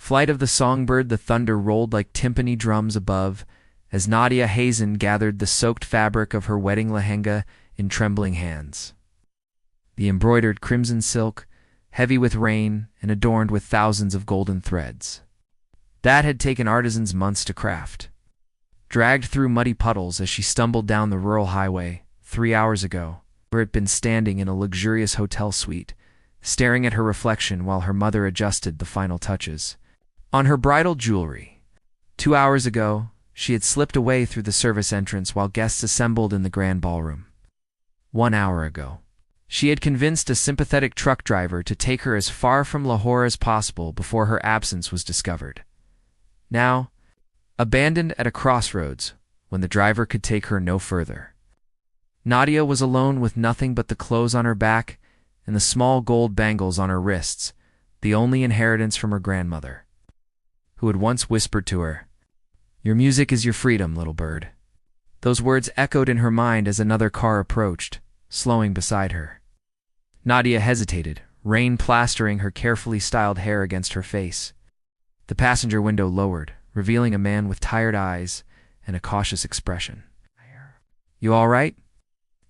Flight of the songbird, the thunder rolled like timpani drums above, as Nadia Hazen gathered the soaked fabric of her wedding lehenga in trembling hands. The embroidered crimson silk, heavy with rain and adorned with thousands of golden threads. That had taken artisans months to craft. Dragged through muddy puddles as she stumbled down the rural highway 3 hours ago, where it had been standing in a luxurious hotel suite, staring at her reflection while her mother adjusted the final touches on her bridal jewelry. 2 hours ago, she had slipped away through the service entrance while guests assembled in the grand ballroom. 1 hour ago, she had convinced a sympathetic truck driver to take her as far from Lahore as possible before her absence was discovered. Now, abandoned at a crossroads, when the driver could take her no further, Nadia was alone with nothing but the clothes on her back and the small gold bangles on her wrists, the only inheritance from her grandmother, who had once whispered to her, "Your music is your freedom, little bird." Those words echoed in her mind as another car approached, slowing beside her. Nadia hesitated, rain plastering her carefully styled hair against her face. The passenger window lowered, revealing a man with tired eyes and a cautious expression. "You all right?"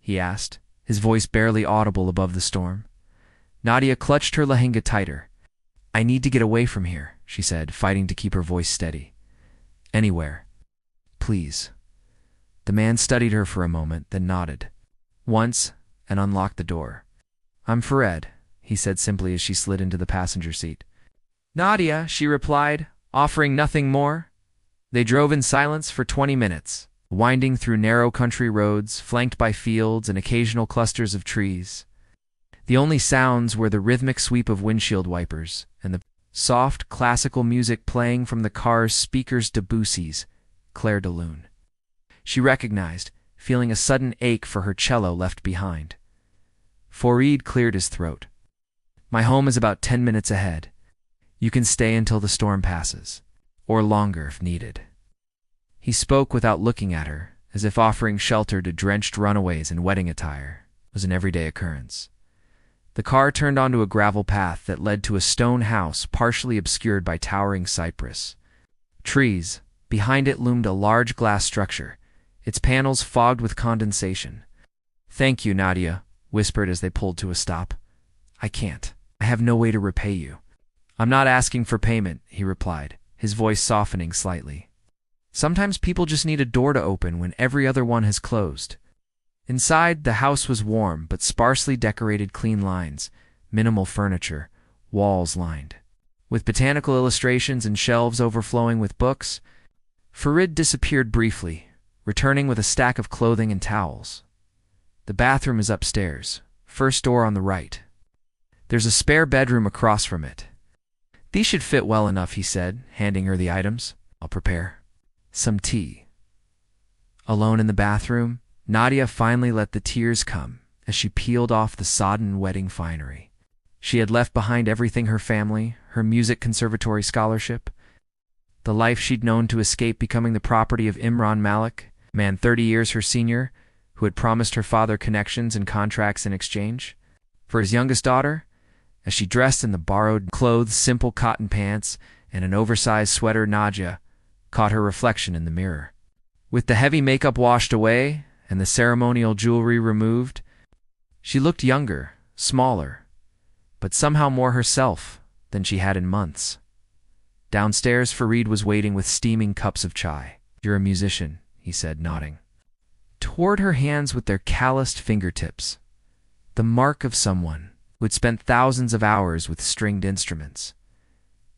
he asked, his voice barely audible above the storm. Nadia clutched her lehenga tighter. "I need to get away from here," she said, fighting to keep her voice steady. "Anywhere. Please." The man studied her for a moment, then nodded once and unlocked the door. "I'm Farid," he said simply as she slid into the passenger seat. "Nadia," she replied, offering nothing more. They drove in silence for 20 minutes, winding through narrow country roads, flanked by fields and occasional clusters of trees. The only sounds were the rhythmic sweep of windshield wipers and the soft, classical music playing from the car's speakers. Debussy's Clair de Lune, she recognized, feeling a sudden ache for her cello left behind. Farid cleared his throat. "My home is about 10 minutes ahead. You can stay until the storm passes, or longer if needed." He spoke without looking at her, as if offering shelter to drenched runaways in wedding attire was an everyday occurrence. The car turned onto a gravel path that led to a stone house partially obscured by towering cypress trees. Behind it loomed a large glass structure, its panels fogged with condensation. "Thank you," Nadia whispered as they pulled to a stop. "I can't. I have no way to repay you." "I'm not asking for payment," he replied, his voice softening slightly. "Sometimes people just need a door to open when every other one has closed." Inside, the house was warm but sparsely decorated, clean lines, minimal furniture, walls lined with botanical illustrations and shelves overflowing with books. Farid disappeared briefly, returning with a stack of clothing and towels. "The bathroom is upstairs, first door on the right. There's a spare bedroom across from it. These should fit well enough," he said, handing her the items. "I'll prepare some tea." Alone in the bathroom, Nadia finally let the tears come as she peeled off the sodden wedding finery. She had left behind everything: her family, her music conservatory scholarship, the life she'd known to escape becoming the property of Imran Malik, a man 30 years her senior, who had promised her father connections and contracts in exchange for his youngest daughter. As she dressed in the borrowed clothes, simple cotton pants, and an oversized sweater, Nadia caught her reflection in the mirror. With the heavy makeup washed away and the ceremonial jewelry removed, she looked younger, smaller, but somehow more herself than she had in months. Downstairs, Farid was waiting with steaming cups of chai. "You're a musician," he said, nodding toward her hands with their calloused fingertips, the mark of someone who had spent thousands of hours with stringed instruments.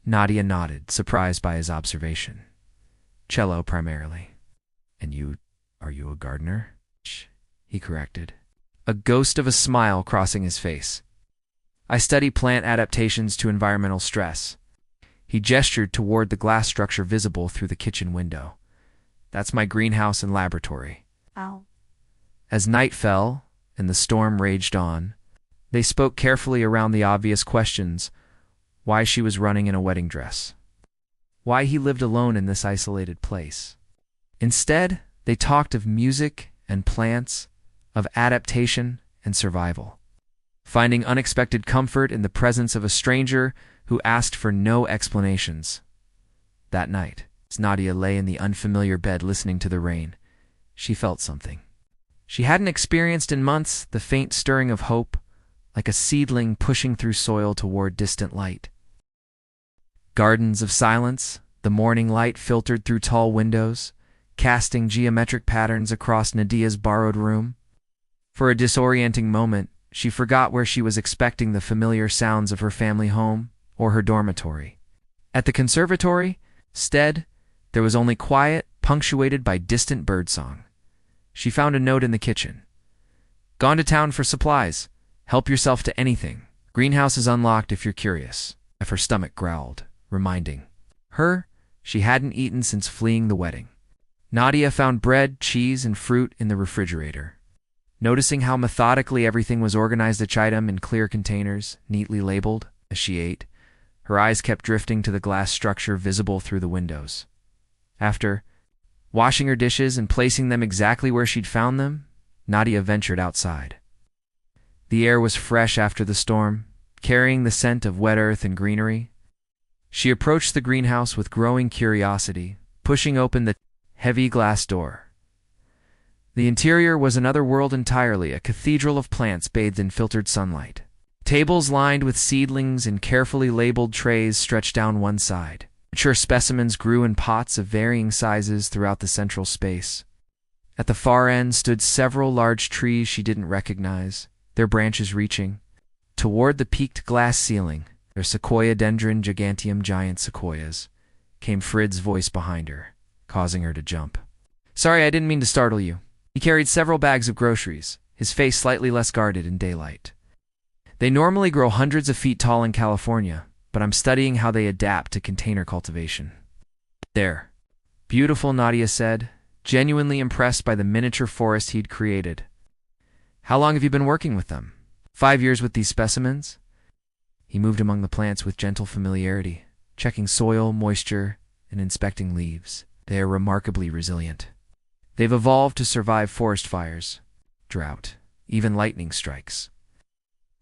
Nadia nodded, surprised by his observation. "Cello, primarily." "And are you a gardener?" he corrected, a ghost of a smile crossing his face. "I study plant adaptations to environmental stress." He gestured toward the glass structure visible through the kitchen window. "That's my greenhouse and laboratory." Ow. As night fell and the storm raged on, they spoke carefully around the obvious questions: why she was running in a wedding dress, why he lived alone in this isolated place. Instead, they talked of music and plants, of adaptation and survival, finding unexpected comfort in the presence of a stranger who asked for no explanations, That night, as Nadia lay in the unfamiliar bed listening to the rain, she felt something she hadn't experienced in months, the faint stirring of hope, like a seedling pushing through soil toward distant light. Gardens of silence, the morning light filtered through tall windows, casting geometric patterns across Nadia's borrowed room. For a disorienting moment, she forgot where she was expecting the familiar sounds of her family home or her dormitory. At the conservatory, instead, there was only quiet, punctuated by distant birdsong. She found a note in the kitchen. "Gone to town for supplies. Help yourself to anything. Greenhouse is unlocked if you're curious." Her stomach growled, reminding her she hadn't eaten since fleeing the wedding. Nadia found bread, cheese, and fruit in the refrigerator. Noticing how methodically everything was organized, each item in clear containers, neatly labeled, as she ate, her eyes kept drifting to the glass structure visible through the windows. After washing her dishes and placing them exactly where she'd found them, Nadia ventured outside. The air was fresh after the storm, carrying the scent of wet earth and greenery. She approached the greenhouse with growing curiosity, pushing open the heavy glass door. The interior was another world entirely, a cathedral of plants bathed in filtered sunlight. Tables lined with seedlings in carefully labeled trays stretched down one side. Mature specimens grew in pots of varying sizes throughout the central space. At the far end stood several large trees she didn't recognize, their branches reaching toward the peaked glass ceiling. Their Sequoiadendron giganteum, giant sequoias, came Frid's voice behind her, causing her to jump. "Sorry, I didn't mean to startle you." He carried several bags of groceries, his face slightly less guarded in daylight. "They normally grow hundreds of feet tall in California, but I'm studying how they adapt to container cultivation." "There. Beautiful," Nadia said, genuinely impressed by the miniature forest he'd created. "How long have you been working with them?" 5 years with these specimens." He moved among the plants with gentle familiarity, checking soil, moisture, and inspecting leaves. "They are remarkably resilient. They've evolved to survive forest fires, drought, even lightning strikes.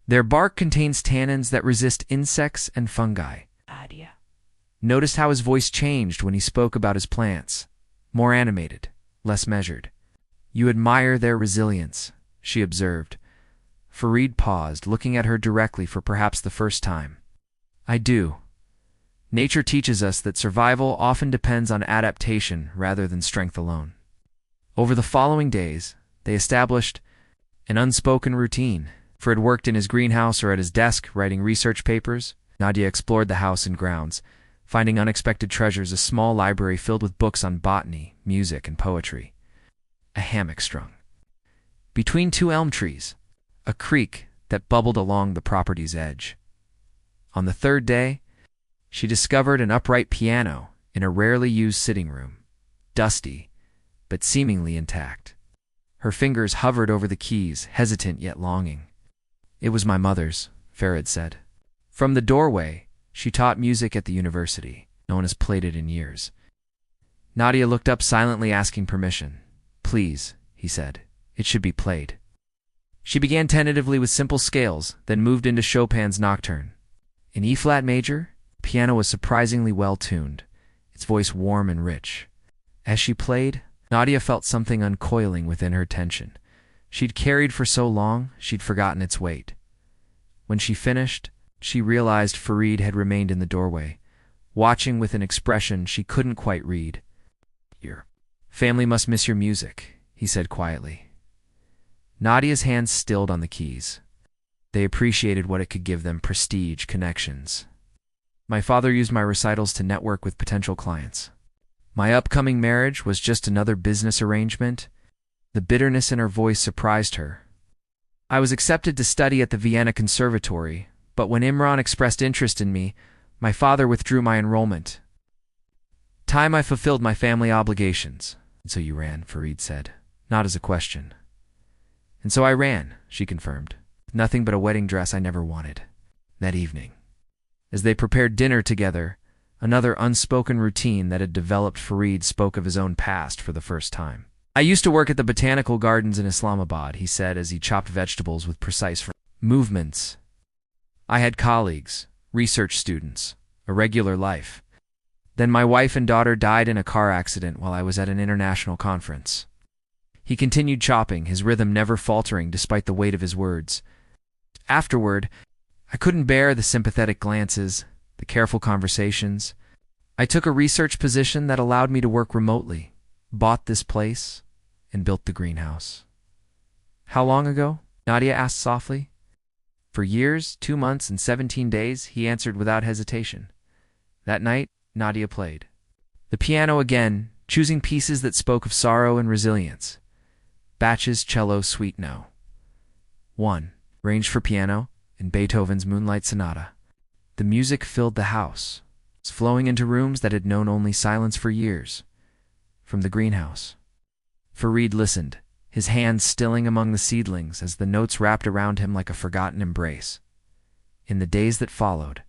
Their bark contains tannins that resist insects and fungi." Nadia noticed how his voice changed when he spoke about his plants, more animated, less measured. "You admire their resilience," she observed. Farid paused, looking at her directly for perhaps the first time. "I do. Nature teaches us that survival often depends on adaptation rather than strength alone." Over the following days, they established an unspoken routine. Frid worked in his greenhouse or at his desk, writing research papers. Nadia explored the house and grounds, finding unexpected treasures, a small library filled with books on botany, music, and poetry. A hammock strung between 2 elm trees, a creek that bubbled along the property's edge. On the 3rd day, she discovered an upright piano in a rarely used sitting room, dusty, but seemingly intact. Her fingers hovered over the keys, hesitant yet longing. "It was my mother's," Farid said. From the doorway, she taught music at the university. No one has played it in years. Nadia looked up silently, asking permission. "Please," he said, "it should be played." She began tentatively with simple scales, then moved into Chopin's Nocturne. In E-flat major, the piano was surprisingly well-tuned, its voice warm and rich. As she played, Nadia felt something uncoiling within her tension. She'd carried for so long, she'd forgotten its weight. When she finished, she realized Farid had remained in the doorway, watching with an expression she couldn't quite read. "Your family must miss your music," he said quietly. Nadia's hands stilled on the keys. They appreciated what it could give them: prestige, connections. "My father used my recitals to network with potential clients. My upcoming marriage was just another business arrangement." The bitterness in her voice surprised her. "I was accepted to study at the Vienna Conservatory, but when Imran expressed interest in me, my father withdrew my enrollment. Time I fulfilled my family obligations." "And so you ran," Farid said, not as a question. "And so I ran," she confirmed, "with nothing but a wedding dress I never wanted." That evening, as they prepared dinner together, another unspoken routine that had developed, Farid spoke of his own past for the first time. "I used to work at the botanical gardens in Islamabad," he said as he chopped vegetables with precise movements. "I had colleagues, research students, a regular life. Then my wife and daughter died in a car accident while I was at an international conference. He continued chopping, his rhythm never faltering despite the weight of his words. Afterward, I couldn't bear the sympathetic glances, the careful conversations. I took a research position that allowed me to work remotely, bought this place, and built the greenhouse. How long ago? Nadia asked softly. For years, 2 months, and 17 days, he answered without hesitation. That night, Nadia played the piano again, choosing pieces that spoke of sorrow and resilience. Bach's Cello Suite No. 1, arranged for piano, in Beethoven's Moonlight Sonata. The music filled the house, flowing into rooms that had known only silence for years. From the greenhouse. Farid listened, his hands stilling among the seedlings as the notes wrapped around him like a forgotten embrace. In the days that followed,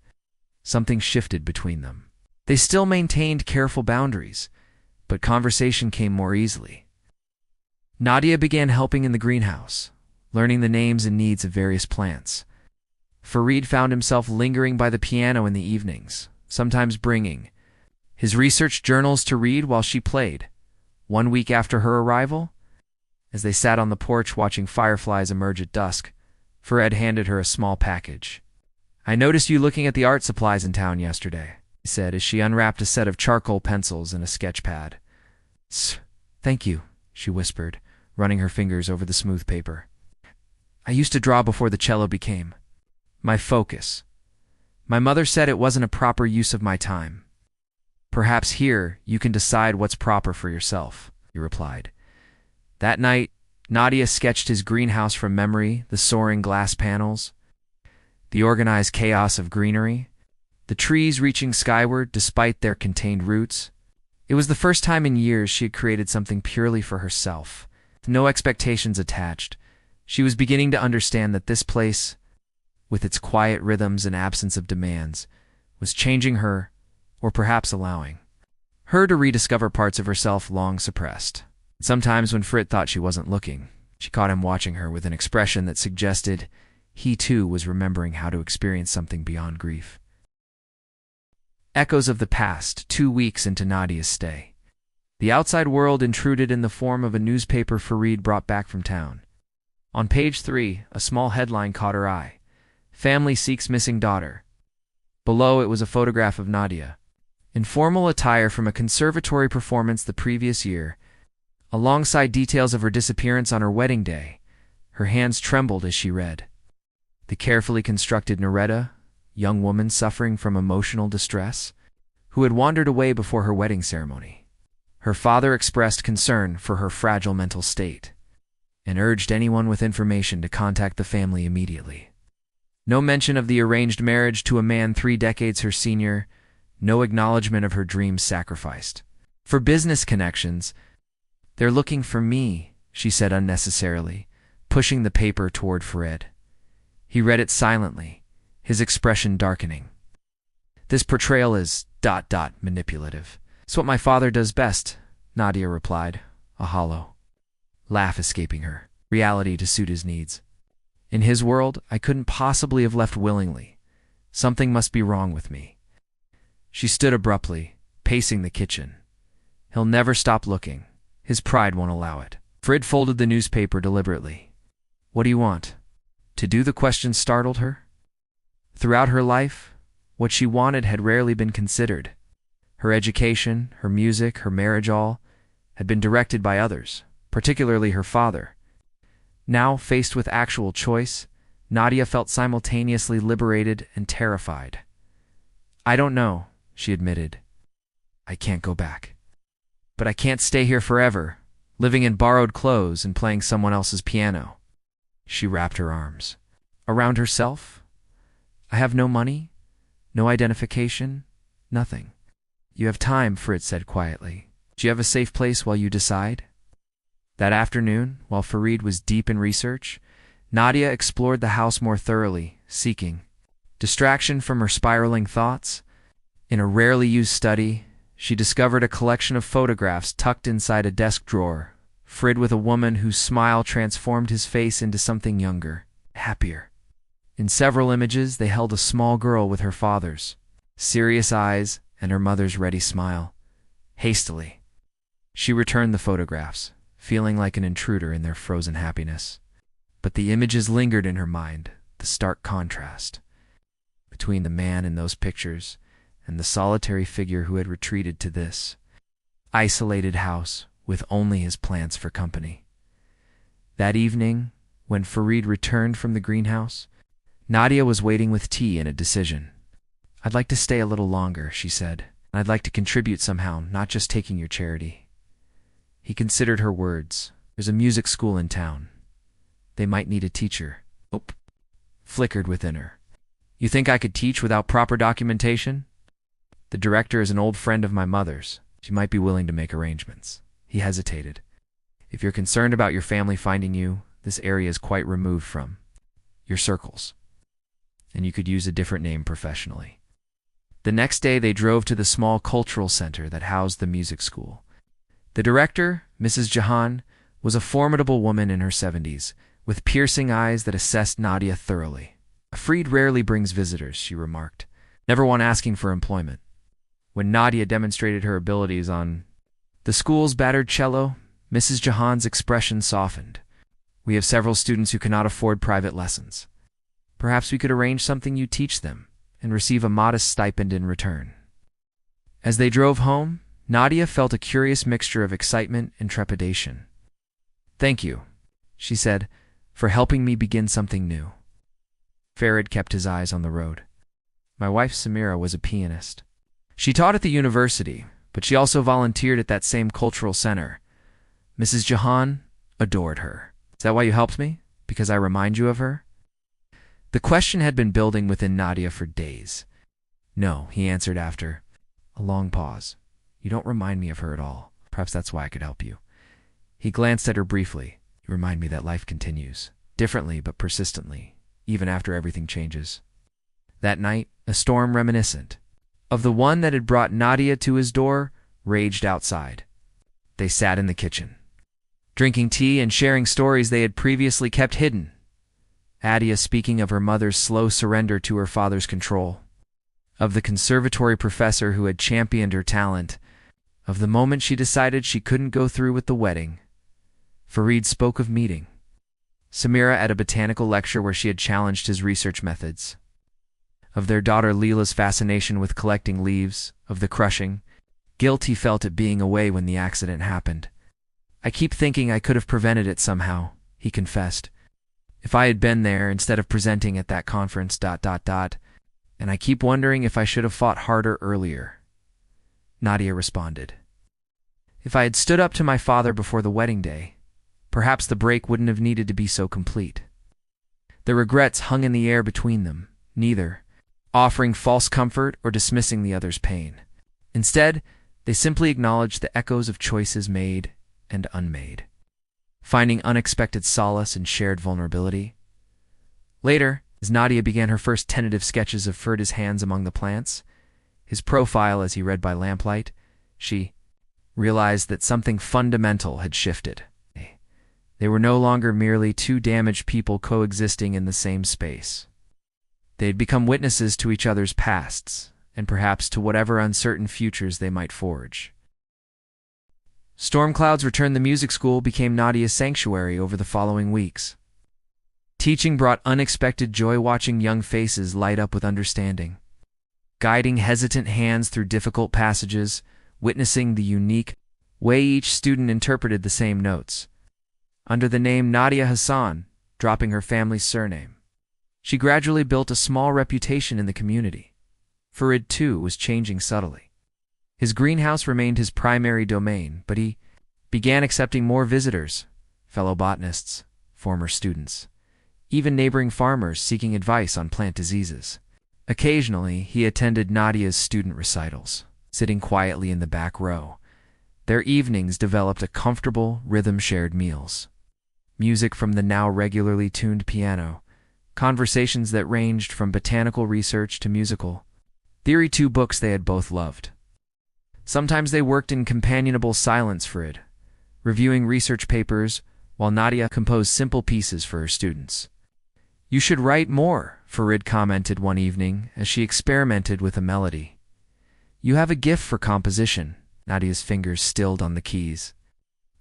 something shifted between them. They still maintained careful boundaries, but conversation came more easily. Nadia began helping in the greenhouse, learning the names and needs of various plants. Farid found himself lingering by the piano in the evenings, sometimes bringing his research journals to read while she played. 1 week after her arrival, as they sat on the porch watching fireflies emerge at dusk, Farid handed her a small package. "I noticed you looking at the art supplies in town yesterday," he said as she unwrapped a set of charcoal pencils and a sketch pad. "Thank you," she whispered, running her fingers over the smooth paper. "I used to draw before the cello became my focus. My mother said it wasn't a proper use of my time. Perhaps here you can decide what's proper for yourself," he replied. That night, Nadia sketched his greenhouse from memory, the soaring glass panels, the organized chaos of greenery, the trees reaching skyward despite their contained roots. It was the first time in years she had created something purely for herself, with no expectations attached. She was beginning to understand that this place, with its quiet rhythms and absence of demands, was changing her, or perhaps allowing her to rediscover parts of herself long suppressed. Sometimes when Frit thought she wasn't looking, she caught him watching her with an expression that suggested he too was remembering how to experience something beyond grief. Echoes of the past, 2 weeks into Nadia's stay. The outside world intruded in the form of a newspaper Farid brought back from town. On page 3, a small headline caught her eye. "Family seeks missing daughter." Below it was a photograph of Nadia, in formal attire from a conservatory performance the previous year, alongside details of her disappearance on her wedding day. Her hands trembled as she read. The carefully constructed Nareda, young woman suffering from emotional distress, who had wandered away before her wedding ceremony. Her father expressed concern for her fragile mental state and urged anyone with information to contact the family immediately. No mention of the arranged marriage to a man 3 decades her senior, no acknowledgement of her dreams sacrificed. For business connections, "They're looking for me," she said unnecessarily, pushing the paper toward Farid. He read it silently, his expression darkening. "This portrayal is ... manipulative. It's what my father does best," Nadia replied, a hollow laugh escaping her, reality to suit his needs. "In his world, I couldn't possibly have left willingly. Something must be wrong with me." She stood abruptly, pacing the kitchen. He'll never stop looking. His pride won't allow it. Frid folded the newspaper deliberately. "What do you want?" To do the question startled her. Throughout her life, what she wanted had rarely been considered. Her education, her music, her marriage all had been directed by others, particularly her father. Now, faced with actual choice, Nadia felt simultaneously liberated and terrified. "I don't know," she admitted. "I can't go back. But I can't stay here forever, living in borrowed clothes and playing someone else's piano." She wrapped her arms around herself. "I have no money, no identification, nothing." "You have time," Fritz said quietly. "Do you have a safe place while you decide?" That afternoon, while Farid was deep in research, Nadia explored the house more thoroughly, seeking distraction from her spiraling thoughts. In a rarely used study, she discovered a collection of photographs tucked inside a desk drawer, Frid with a woman whose smile transformed his face into something younger, happier. In several images, they held a small girl with her father's serious eyes and her mother's ready smile. Hastily, she returned the photographs, feeling like an intruder in their frozen happiness. But the images lingered in her mind, the stark contrast between the man in those pictures and the solitary figure who had retreated to this isolated house with only his plants for company. That evening, when Farid returned from the greenhouse, Nadia was waiting with tea and a decision. "I'd like to stay a little longer," she said. "I'd like to contribute somehow, not just taking your charity." He considered her words. "There's a music school in town. They might need a teacher." Hope flickered within her. "You think I could teach without proper documentation?" "The director is an old friend of my mother's. She might be willing to make arrangements." He hesitated. "If you're concerned about your family finding you, this area is quite removed from your circles, and you could use a different name professionally." The next day they drove to the small cultural center that housed the music school. The director, Mrs. Jahan, was a formidable woman in her 70s, with piercing eyes that assessed Nadia thoroughly. "Farid rarely brings visitors," she remarked, "never one asking for employment." When Nadia demonstrated her abilities on the school's battered cello, Mrs. Jahan's expression softened. "We have several students who cannot afford private lessons. Perhaps we could arrange something you teach them and receive a modest stipend in return." As they drove home, Nadia felt a curious mixture of excitement and trepidation. "Thank you," she said, "for helping me begin something new." Farid kept his eyes on the road. "My wife Samira was a pianist. She taught at the university, but she also volunteered at that same cultural center. Mrs. Jahan adored her. Is that why you helped me? Because I remind you of her?" The question had been building within Nadia for days. "No," he answered after a long pause. "You don't remind me of her at all. Perhaps that's why I could help you." He glanced at her briefly. "You remind me that life continues, differently but persistently, even after everything changes." That night, a storm reminiscent of the one that had brought Nadia to his door raged outside. They sat in the kitchen, drinking tea and sharing stories they had previously kept hidden. Adia speaking of her mother's slow surrender to her father's control, of the conservatory professor who had championed her talent, of the moment she decided she couldn't go through with the wedding. Farid spoke of meeting Samira at a botanical lecture where she had challenged his research methods, of their daughter Leela's fascination with collecting leaves, of the crushing guilt he felt at being away when the accident happened. "I keep thinking I could have prevented it somehow," he confessed. "If I had been there instead of presenting at that conference, ... and I keep wondering if I should have fought harder earlier." Nadia responded. "If I had stood up to my father before the wedding day, perhaps the break wouldn't have needed to be so complete." The regrets hung in the air between them, neither offering false comfort or dismissing the other's pain. Instead, they simply acknowledged the echoes of choices made and unmade, finding unexpected solace in shared vulnerability. Later, as Nadia began her first tentative sketches of Farid's hands among the plants, his profile as he read by lamplight, she realized that something fundamental had shifted. They were no longer merely two damaged people coexisting in the same space. They had become witnesses to each other's pasts, and perhaps to whatever uncertain futures they might forge. Storm clouds returned. The music school became Nadia's sanctuary over the following weeks. Teaching brought unexpected joy, watching young faces light up with understanding, guiding hesitant hands through difficult passages, witnessing the unique way each student interpreted the same notes. Under the name Nadia Hassan, dropping her family's surname, she gradually built a small reputation in the community. Farid, too, was changing subtly. His greenhouse remained his primary domain, but he began accepting more visitors, fellow botanists, former students, even neighboring farmers seeking advice on plant diseases. Occasionally, he attended Nadia's student recitals, sitting quietly in the back row. Their evenings developed a comfortable rhythm, shared meals, music from the now regularly tuned piano, conversations that ranged from botanical research to musical theory, two books they had both loved. Sometimes they worked in companionable silence, Farid reviewing research papers while Nadia composed simple pieces for her students. "You should write more," Farid commented one evening as she experimented with a melody. You have a gift for composition. Nadia's fingers stilled on the keys.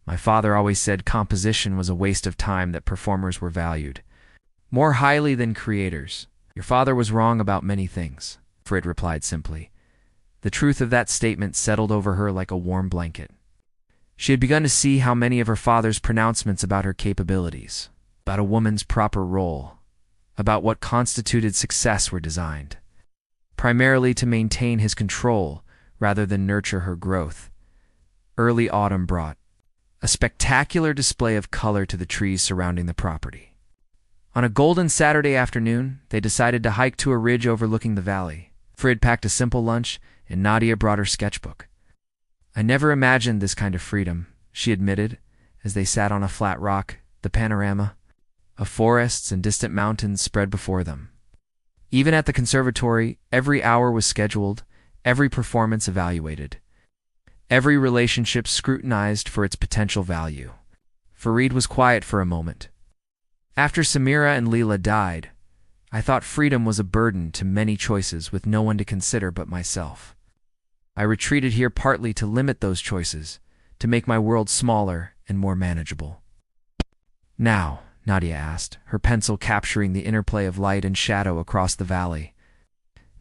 My father always said composition was a waste of time, that performers were valued more highly than creators. Your father was wrong about many things, Frid replied simply. The truth of that statement settled over her like a warm blanket. She had begun to see how many of her father's pronouncements about her capabilities, about a woman's proper role, about what constituted success were designed primarily to maintain his control rather than nurture her growth. Early autumn brought a spectacular display of color to the trees surrounding the property. On a golden Saturday afternoon, they decided to hike to a ridge overlooking the valley. Frid packed a simple lunch, and Nadia brought her sketchbook. I never imagined this kind of freedom, she admitted, as they sat on a flat rock, the panorama of forests and distant mountains spread before them. Even at the conservatory, every hour was scheduled, every performance evaluated, every relationship scrutinized for its potential value. Farid was quiet for a moment. After Samira and Leela died, I thought freedom was a burden to many choices with no one to consider but myself. I retreated here partly to limit those choices, to make my world smaller and more manageable. Now, Nadia asked, her pencil capturing the interplay of light and shadow across the valley.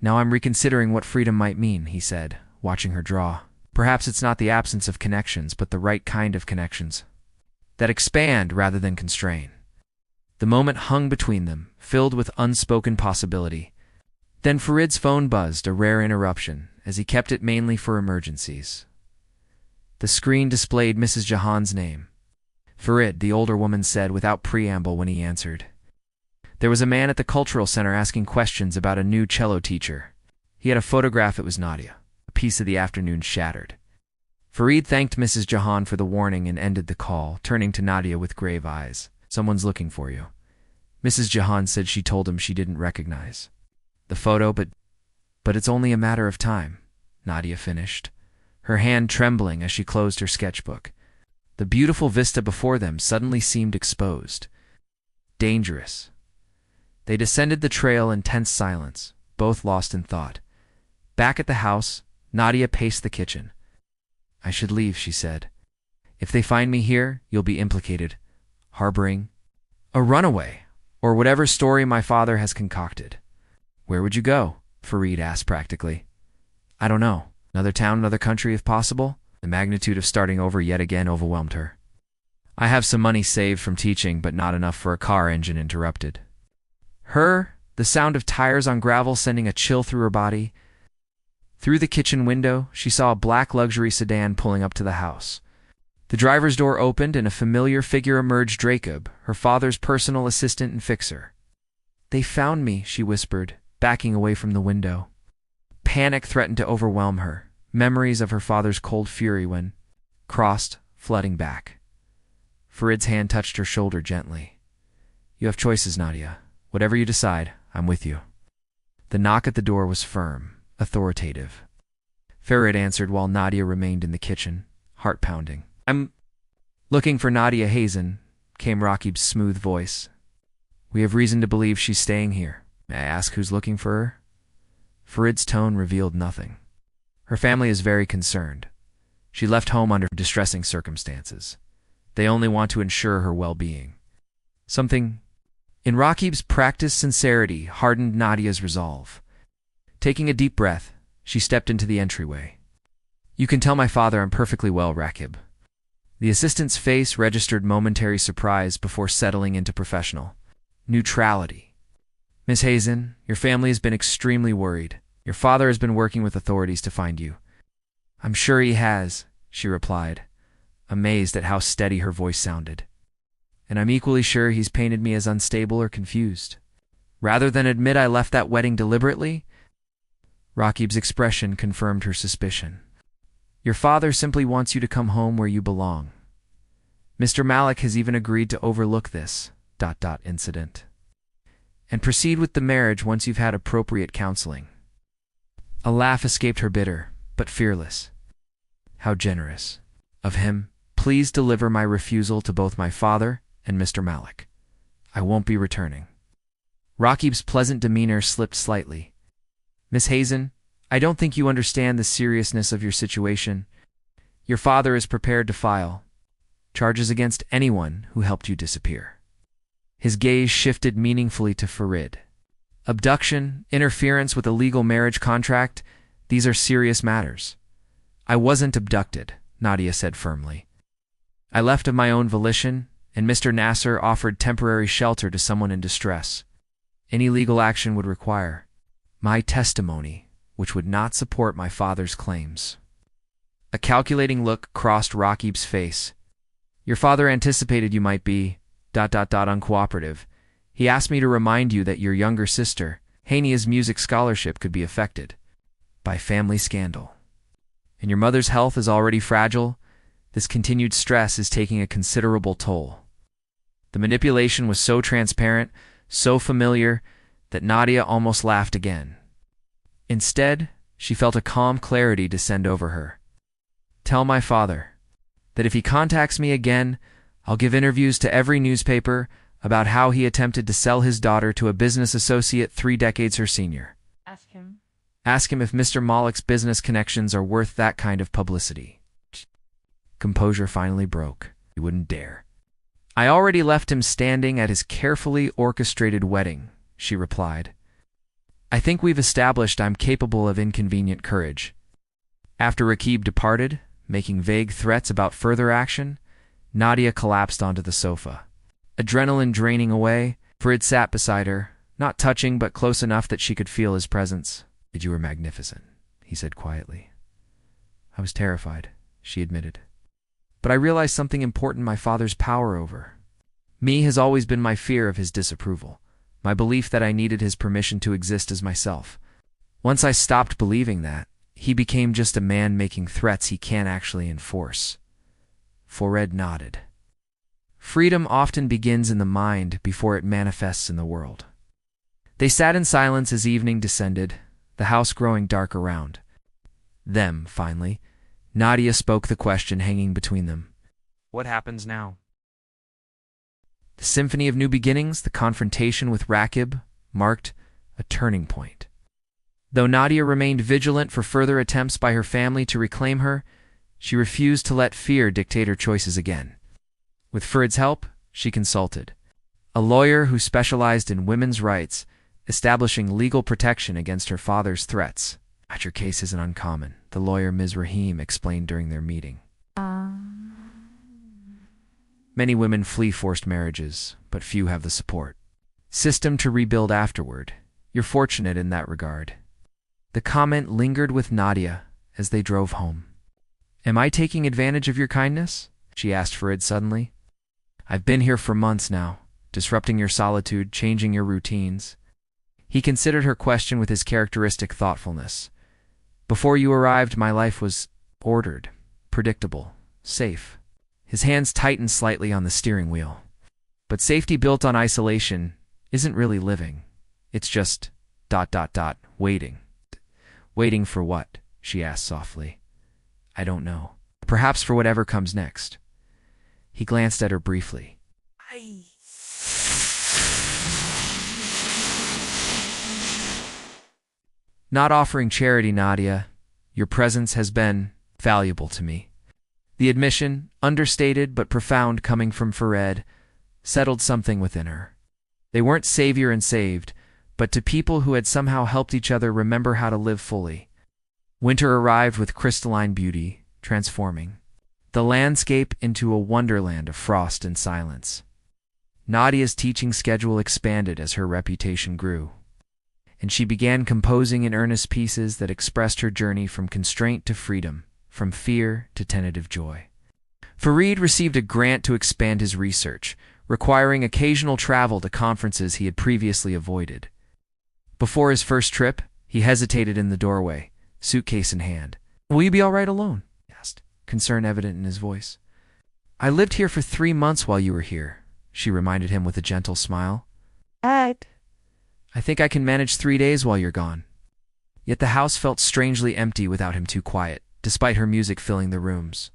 Now I'm reconsidering what freedom might mean, he said, watching her draw. Perhaps it's not the absence of connections, but the right kind of connections that expand rather than constrain. The moment hung between them, filled with unspoken possibility. Then Farid's phone buzzed, a rare interruption, as he kept it mainly for emergencies. The screen displayed Mrs. Jahan's name. Farid, the older woman said without preamble when he answered. There was a man at the cultural center asking questions about a new cello teacher. He had a photograph. It was Nadia. A piece of the afternoon shattered. Farid thanked Mrs. Jahan for the warning and ended the call, turning to Nadia with grave eyes. Someone's looking for you. Mrs. Jahan said she told him she didn't recognize the photo, but it's only a matter of time, Nadia finished, her hand trembling as she closed her sketchbook. The beautiful vista before them suddenly seemed exposed. Dangerous. They descended the trail in tense silence, both lost in thought. Back at the house, Nadia paced the kitchen. I should leave, she said. If they find me here, you'll be implicated. Harboring a runaway, or whatever story my father has concocted. Where would you go? Farid asked practically. I don't know. Another town, another country if possible? The magnitude of starting over yet again overwhelmed her. I have some money saved from teaching, but not enough for a car, engine interrupted. The sound of tires on gravel sending a chill through her body. Through the kitchen window, she saw a black luxury sedan pulling up to the house. The driver's door opened and a familiar figure emerged, Jacob, her father's personal assistant and fixer. They found me, she whispered, backing away from the window. Panic threatened to overwhelm her, memories of her father's cold fury when crossed, flooding back. Farid's hand touched her shoulder gently. You have choices, Nadia. Whatever you decide, I'm with you. The knock at the door was firm, authoritative. Farid answered while Nadia remained in the kitchen, heart pounding. I'm looking for Nadia Hazen, came Rakib's smooth voice. We have reason to believe she's staying here. May I ask who's looking for her? Farid's tone revealed nothing. Her family is very concerned. She left home under distressing circumstances. They only want to ensure her well-being. Something in Rakib's practiced sincerity hardened Nadia's resolve. Taking a deep breath, she stepped into the entryway. You can tell my father I'm perfectly well, Rakib. The assistant's face registered momentary surprise before settling into professional neutrality. Miss Hazen, your family has been extremely worried. Your father has been working with authorities to find you. I'm sure he has, she replied, amazed at how steady her voice sounded. And I'm equally sure he's painted me as unstable or confused. Rather than admit I left that wedding deliberately, Rakib's expression confirmed her suspicion. Your father simply wants you to come home where you belong. Mr. Malik has even agreed to overlook this ... incident and proceed with the marriage once you've had appropriate counseling. A laugh escaped her, bitter, but fearless. How generous of him. Please deliver my refusal to both my father and Mr. Malik. I won't be returning. Rakib's pleasant demeanor slipped slightly. Miss Hazen, I don't think you understand the seriousness of your situation. Your father is prepared to file charges against anyone who helped you disappear." His gaze shifted meaningfully to Farid. "Abduction, interference with a legal marriage contract, these are serious matters." "I wasn't abducted," Nadia said firmly. "I left of my own volition, and Mr. Nasser offered temporary shelter to someone in distress. Any legal action would require my testimony, which would not support my father's claims." A calculating look crossed Rakib's face. "Your father anticipated you might be ... uncooperative. He asked me to remind you that your younger sister, Hania's music scholarship, could be affected by family scandal. And your mother's health is already fragile. This continued stress is taking a considerable toll." The manipulation was so transparent, so familiar, that Nadia almost laughed again. Instead, she felt a calm clarity descend over her. "Tell my father that if he contacts me again, I'll give interviews to every newspaper about how he attempted to sell his daughter to a business associate 3 decades her senior. Ask him if Mr. Malick's business connections are worth that kind of publicity." Composure finally broke. He wouldn't dare. "I already left him standing at his carefully orchestrated wedding," she replied. "I think we've established I'm capable of inconvenient courage." After Rakib departed, making vague threats about further action, Nadia collapsed onto the sofa. Adrenaline draining away, Farid sat beside her, not touching but close enough that she could feel his presence. "You were magnificent," he said quietly. "I was terrified," she admitted. "But I realized something important: my father's power over me has always been my fear of his disapproval, my belief that I needed his permission to exist as myself. Once I stopped believing that, he became just a man making threats he can't actually enforce." Farid nodded. "Freedom often begins in the mind before it manifests in the world." They sat in silence as evening descended, the house growing dark around them. Finally, Nadia spoke the question hanging between them. "What happens now?" The symphony of new beginnings, the confrontation with Rakib, marked a turning point. Though Nadia remained vigilant for further attempts by her family to reclaim her, she refused to let fear dictate her choices again. With Farid's help, she consulted a lawyer who specialized in women's rights, establishing legal protection against her father's threats. "Your case isn't uncommon," the lawyer Ms. Rahim explained during their meeting. "Many women flee forced marriages, but few have the support system to rebuild afterward. You're fortunate in that regard." The comment lingered with Nadia as they drove home. "Am I taking advantage of your kindness?" she asked Farid suddenly. "I've been here for months now, disrupting your solitude, changing your routines." He considered her question with his characteristic thoughtfulness. "Before you arrived, my life was ordered, predictable, safe." His hands tightened slightly on the steering wheel. "But safety built on isolation isn't really living. It's just ... waiting." "Waiting for what?" she asked softly. "I don't know. Perhaps for whatever comes next." He glanced at her briefly. "Not offering charity, Nadia. Your presence has been valuable to me." The admission, understated but profound coming from Farid, settled something within her. They weren't savior and saved, but to people who had somehow helped each other remember how to live fully. Winter arrived with crystalline beauty, transforming the landscape into a wonderland of frost and silence. Nadia's teaching schedule expanded as her reputation grew, and she began composing in earnest pieces that expressed her journey from constraint to freedom, from fear to tentative joy. Farid received a grant to expand his research, requiring occasional travel to conferences he had previously avoided. Before his first trip, he hesitated in the doorway, suitcase in hand. "Will you be all right alone?" he asked, concern evident in his voice. "I lived here for 3 months while you were here," she reminded him with a gentle smile. "I think I can manage 3 days while you're gone." Yet the house felt strangely empty without him too quiet, despite her music filling the rooms.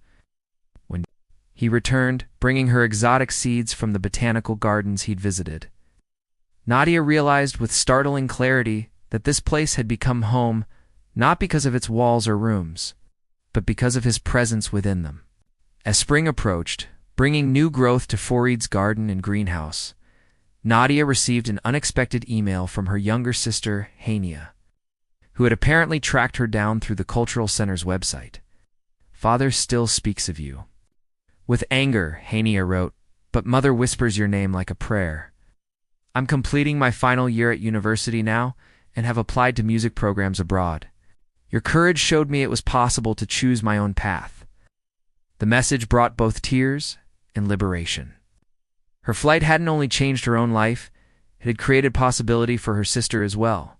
When he returned, bringing her exotic seeds from the botanical gardens he'd visited, Nadia realized with startling clarity that this place had become home not because of its walls or rooms, but because of his presence within them. As spring approached, bringing new growth to Farid's garden and greenhouse, Nadia received an unexpected email from her younger sister, Hania, who had apparently tracked her down through the Cultural Center's website. "Father still speaks of you." With anger, Hania wrote, "But Mother whispers your name like a prayer. I'm completing my final year at university now and have applied to music programs abroad. Your courage showed me it was possible to choose my own path." The message brought both tears and liberation. Her flight hadn't only changed her own life, it had created possibility for her sister as well.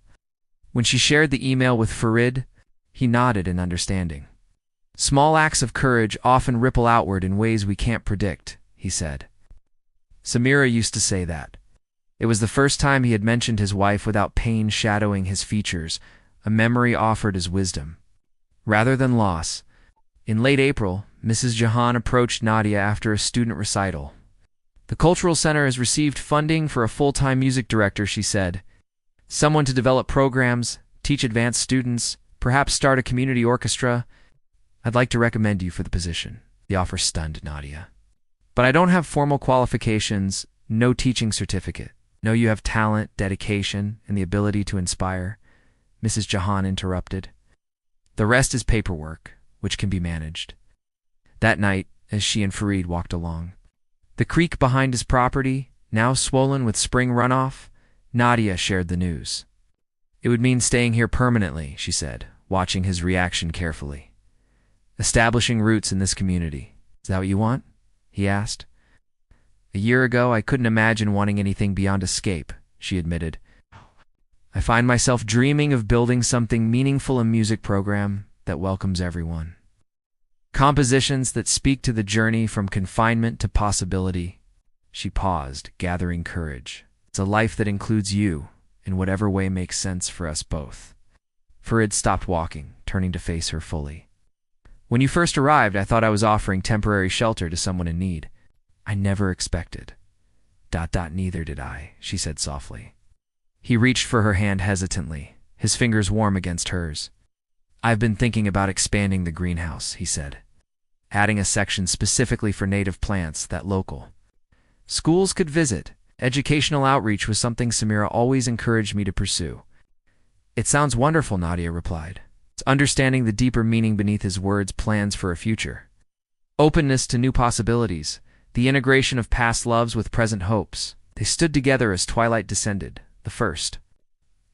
When she shared the email with Farid, he nodded in understanding. "Small acts of courage often ripple outward in ways we can't predict," he said. Samira used to say that. It was the first time he had mentioned his wife without pain shadowing his features, a memory offered as wisdom, rather than loss. In late April, Mrs. Jahan approached Nadia after a student recital. "The Cultural Center has received funding for a full-time music director," she said. "Someone to develop programs, teach advanced students, perhaps start a community orchestra. I'd like to recommend you for the position." The offer stunned Nadia. "But I don't have formal qualifications, no teaching certificate." "No, you have talent, dedication, and the ability to inspire," Mrs. Jahan interrupted. "The rest is paperwork, which can be managed." That night, as she and Farid walked along the creek behind his property, now swollen with spring runoff, Nadia shared the news. "It would mean staying here permanently," she said, watching his reaction carefully. "Establishing roots in this community. Is that what you want?" he asked. "A year ago, I couldn't imagine wanting anything beyond escape," she admitted. "I find myself dreaming of building something meaningful, a music program that welcomes everyone. Compositions that speak to the journey from confinement to possibility." She paused, gathering courage. "It's a life that includes you, in whatever way makes sense for us both." Farid stopped walking, turning to face her fully. "When you first arrived, I thought I was offering temporary shelter to someone in need. I never expected. Neither did I," she said softly. He reached for her hand hesitantly, his fingers warm against hers. "I've been thinking about expanding the greenhouse," he said, "adding a section specifically for native plants, that local schools could visit. Educational outreach was something Samira always encouraged me to pursue." "It sounds wonderful," Nadia replied, understanding the deeper meaning beneath his words, plans for a future. Openness to new possibilities, the integration of past loves with present hopes. They stood together as twilight descended, the first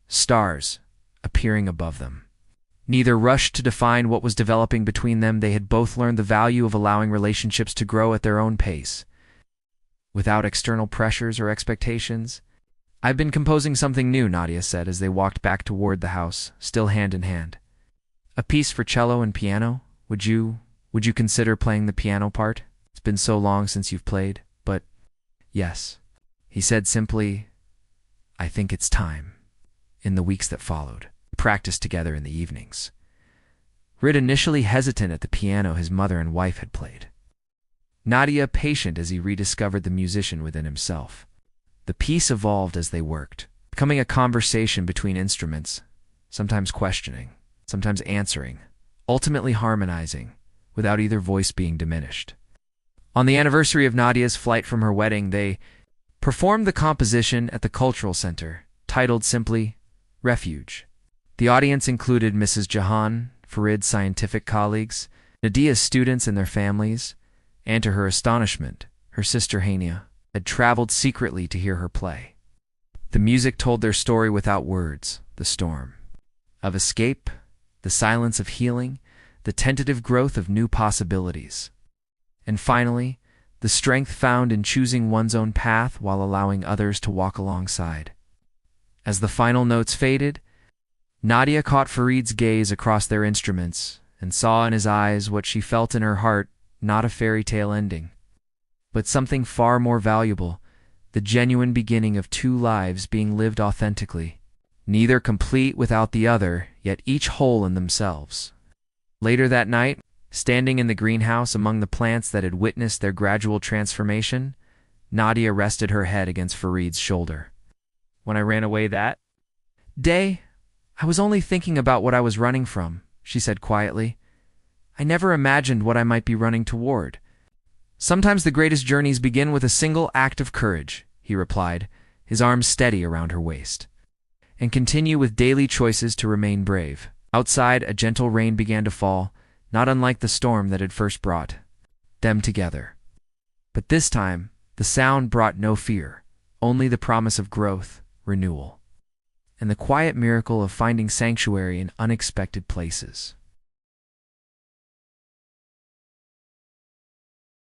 stars appearing above them. Neither rushed to define what was developing between them. They had both learned the value of allowing relationships to grow at their own pace, without external pressures or expectations. "I've been composing something new," Nadia said as they walked back toward the house, still hand in hand. "A piece for cello and piano. Would you consider playing the piano part? It's been so long since you've played." "But yes," he said simply. "I think it's time." In the weeks that followed, they practiced together in the evenings. Rid initially hesitant at the piano his mother and wife had played, Nadia patient as he rediscovered the musician within himself. The piece evolved as they worked, becoming a conversation between instruments, sometimes questioning, sometimes answering, ultimately harmonizing, without either voice being diminished. On the anniversary of Nadia's flight from her wedding, they performed the composition at the Cultural Center, titled simply Refuge. The audience included Mrs. Jahan, Farid's scientific colleagues, Nadia's students and their families, and to her astonishment, her sister Hania had traveled secretly to hear her play. The music told their story without words, the storm of escape, the silence of healing, the tentative growth of new possibilities. And finally, the strength found in choosing one's own path while allowing others to walk alongside. As the final notes faded, Nadia caught Farid's gaze across their instruments and saw in his eyes what she felt in her heart, not a fairy tale ending, but something far more valuable, the genuine beginning of two lives being lived authentically, neither complete without the other, yet each whole in themselves. Later that night, standing in the greenhouse among the plants that had witnessed their gradual transformation, Nadia rested her head against Farid's shoulder. "When I ran away that day, I was only thinking about what I was running from, she said quietly. I never imagined what I might be running toward. Sometimes the greatest journeys begin with a single act of courage, he replied, his arms steady around her waist. And continue with daily choices to remain brave. Outside, a gentle rain began to fall, not unlike the storm that had first brought them together. But this time, the sound brought no fear, only the promise of growth, renewal, and the quiet miracle of finding sanctuary in unexpected places.